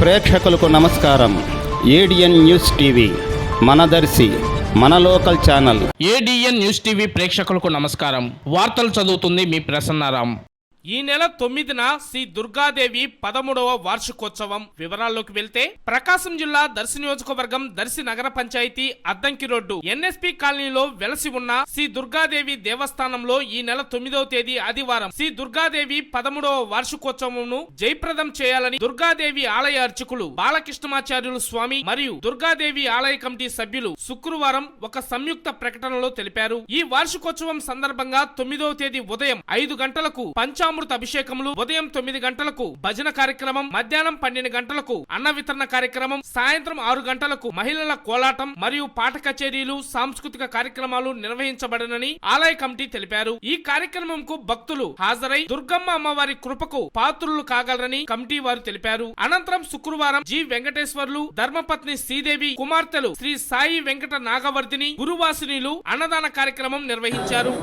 ప్రేక్షకులకు నమస్కారం. ADN news TV మనదర్శి మన local channel. ADN news TV ప్రేక్షకులకు నమస్కారం. వార్తలు చదువుతుంది మీ ప్రసన్నారాం. ఈ నెల 9న శ్రీ దుర్గాదేవి 13వ వార్షికోత్సవం. వివరాల్లోకి వెళ్తే ప్రకాశం జిల్లా దర్శి నియోజకవర్గం దర్శి నగర పంచాయతీ అద్దంకి రోడ్డు ఎన్ఎస్పి కాలనీలో వెలసి ఉన్న శ్రీ దుర్గాదేవి దేవస్థానంలో ఈ నెల 9వ తేదీ ఆదివారం శ్రీ దుర్గాదేవి 13వ వార్షికోత్సవంను జయప్రదం చేయాలని దుర్గాదేవి ఆలయ అర్చకులు బాలకృష్ణమాచార్యులు స్వామి మరియు దుర్గాదేవి ఆలయ కమిటీ సభ్యులు శుక్రవారం ఒక సంయుక్త ప్రకటనలో తెలిపారు. ఈ వార్షికోత్సవం సందర్భంగా 9వ తేదీ ఉదయం 5 గంటలకు పంచామృత అభిషేకములు, ఉదయం 9 గంటలకు భజన కార్యక్రమం, మధ్యాహ్నం 12 గంటలకు అన్న వితరణ కార్యక్రమం, సాయంత్రం 6 గంటలకు మహిళల కోలాటం మరియు పాట కచేరీలు, సాంస్కృతిక కార్యక్రమాలు నిర్వహించబడనని ఆలయ కమిటీ తెలిపారు. ఈ కార్యక్రమంకు భక్తులు హాజరై దుర్గమ్మ అమ్మవారి కృపకు పాత్రులు కాగలరని కమిటీ వారు తెలిపారు. అనంతరం శుక్రవారం జి వెంకటేశ్వర్లు, ధర్మపత్ని శ్రీదేవి కుమార్తెలు శ్రీ సాయి వెంకట నాగవర్ధిని గురువాసినిలు అన్నదాన కార్యక్రమం నిర్వహించారు.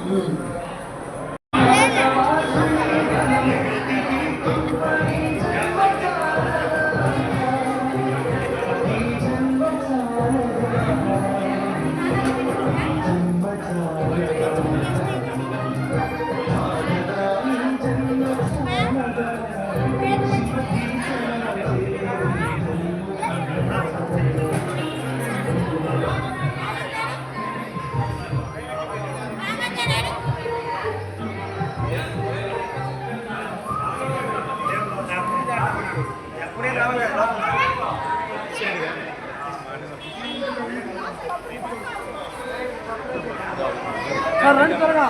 రండి త్వరగా.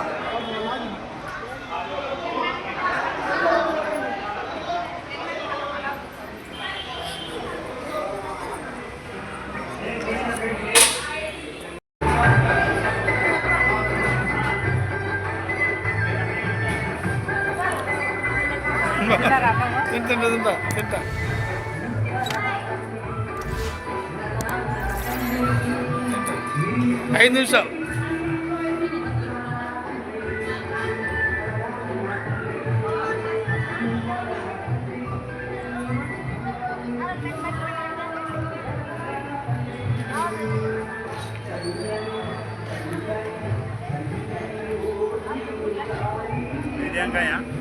తింటా 5 నిమిషాలు. Dia enggak ya?